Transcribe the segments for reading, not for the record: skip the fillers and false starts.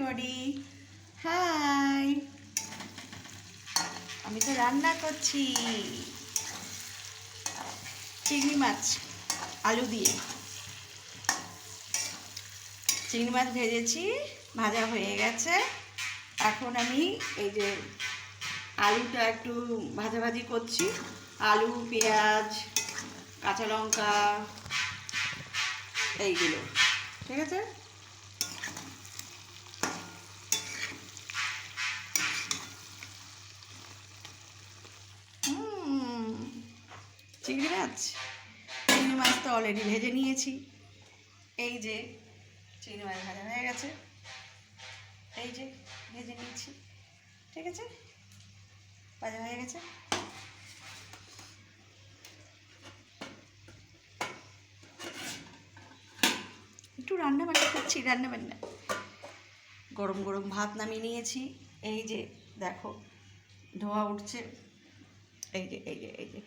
Everybody, high. আমি তো রান্না করছি চিংড়ি মাছ আলু দিয়ে। চিংড়ি মাছ ভেজেছি, ভাজা হয়ে গেছে। এখন আমি এই যে আলুটা একটু ভাজাভাজি করছি। আলু, পেঁয়াজ, কাঁচা লঙ্কা এইগুলো, ঠিক আছে। চিংড়ি মাছ তো অলরেডি ভেজে নিয়েছি। এই যে চিংড়ি মাছ ভাজা হয়ে গেছে, এই যে ভেজে নিয়েছি, ঠিক আছে, ভাজা হয়ে গেছে। একটু রান্না বান্না করছি, রান্না বান্না। গরম গরম ভাত নামিয়ে নিয়েছি। এই যে দেখো ধোয়া উঠছে, এই যে এই যে এই যে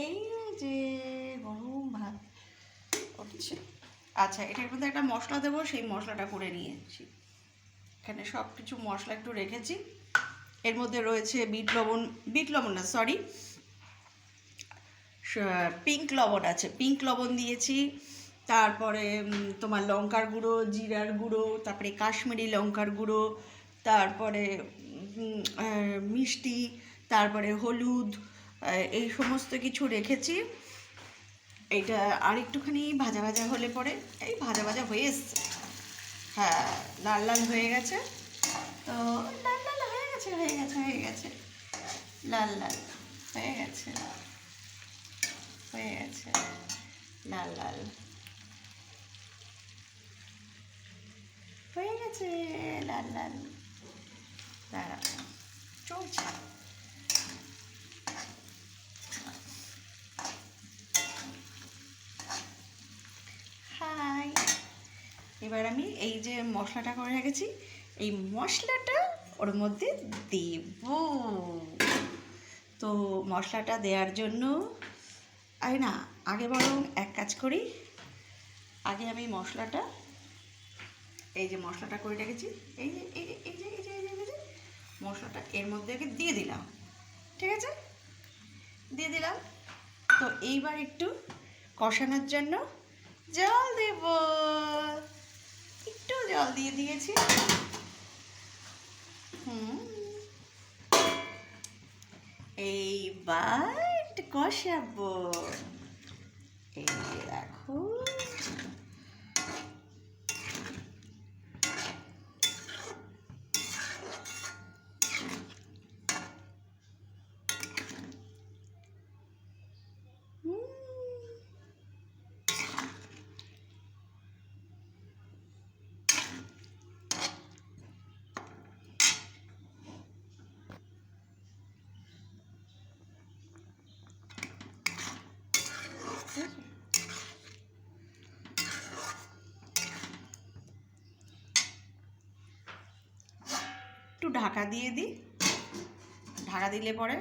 এই যে গরম ভাত উঠছে। আচ্ছা, এটার মধ্যে একটা মশলা দেবো, সেই মশলাটা করে নিয়েছি। এখানে সব কিছু মশলা একটু রেখেছি। এর মধ্যে রয়েছে বিট লবণ না, সরি, পিঙ্ক লবণ আছে, পিঙ্ক লবণ দিয়েছি। তারপরে তোমার লঙ্কার গুঁড়ো, জিরার গুঁড়ো, তারপরে কাশ্মীরি লঙ্কার গুঁড়ো, তারপরে মিষ্টি, তারপরে হলুদ, এই সমস্ত কিছু রেখেছি। এইটা আর একটুখানি ভাজা ভাজা হলে পরে, এই ভাজা ভাজা হয়ে এসছে, হ্যাঁ, লাল লাল হয়ে গেছে। তো লাল লাল হয়ে গেছে, হয়ে গেছে, হয়ে গেছে, লাল লাল হয়ে গেছে, হয়ে গেছে, লাল লাল হয়ে গেছে, লাল লাল। দাঁড়া, চলছে। হাই, এবার আমি এই যে মশলাটা করে রেখেছি, এই মশলাটা ওর মধ্যে দেব। তো মশলাটা দেওয়ার জন্য আগে বরং এক কাজ করি, আগে আমি মশলাটা, এই যে মশলাটা করে রেখেছি, এই যে এই যে এই যে এই যে এই যে মশলাটা এর মধ্যে আগে দিয়ে দিলাম, ঠিক আছে, দিয়ে দিলাম। তো এইবার একটু কষানোর জন্য জল দেব, একটু জল দিয়ে দিয়েছি। এইবার একটু কষাবো, এই দেখো। একটু ঢাকা দিয়ে দিই, ঢাকা দিলে পরে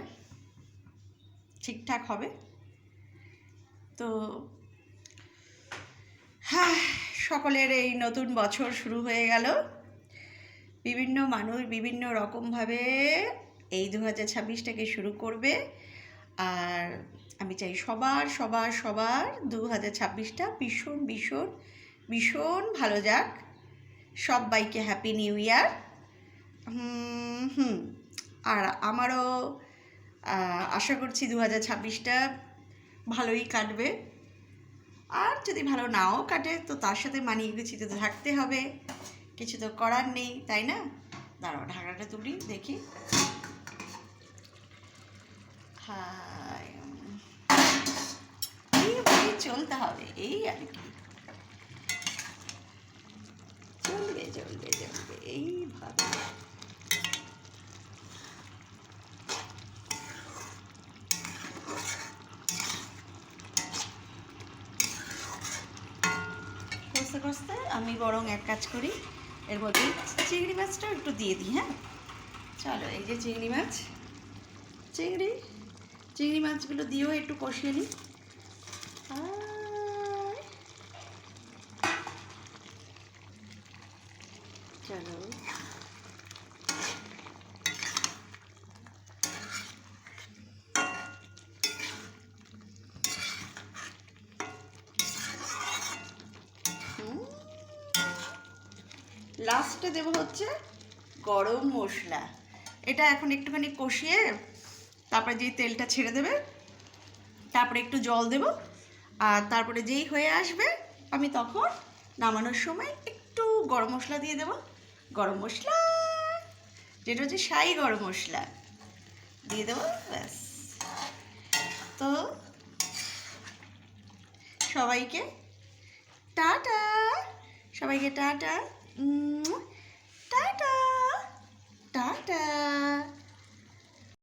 ঠিকঠাক হবে। তো হ্যাঁ, সকলের এই নতুন বছর শুরু হয়ে গেল। বিভিন্ন মানুষ বিভিন্ন রকমভাবে এই 2026টাকে শুরু করবে। আর আমি চাই সবার সবার সবার 2026টা ভীষণ ভীষণ ভীষণ ভালো যাক। সবাইকে হ্যাপি নিউ ইয়ার। আর আমারও আশা করছি 2026টা ভালোই কাটবে। আর যদি ভালো নাও কাটে তো তার সাথে মানিয়ে গুছিয়ে তো থাকতে হবে, কিছু তো করার নেই, তাই না। দাঁড়াও, ঢাকাটা তুলি দেখি। হ্যাঁ, এইভাবে চলতে হবে, এই আর কি, চলবে চলবে চলবে এইভাবে। কষতে কষতে আমি বরং এক কাজ করি, এর মধ্যে চিংড়ি মাছটাও একটু দিয়ে দিই। হ্যাঁ, চলো, এই যে চিংড়ি মাছগুলো দিয়েও একটু কষিয়ে নিই। লাস্টে দেবো হচ্ছে গরম মশলা। এটা এখন একটুখানি কষিয়ে তারপরে যেই তেলটা ছেড়ে দেবে, তারপরে একটু জল দেব, আর তারপরে যেই হয়ে আসবে আমি তখন নামানোর সময় একটু গরম মশলা দিয়ে দেব। গরম মশলা, যেটা হচ্ছে শাহি গরম মশলা দিয়ে দেবো, ব্যাস। তো সবাইকে টাটা, সবাইকে টাটা, টাটা, টাটা।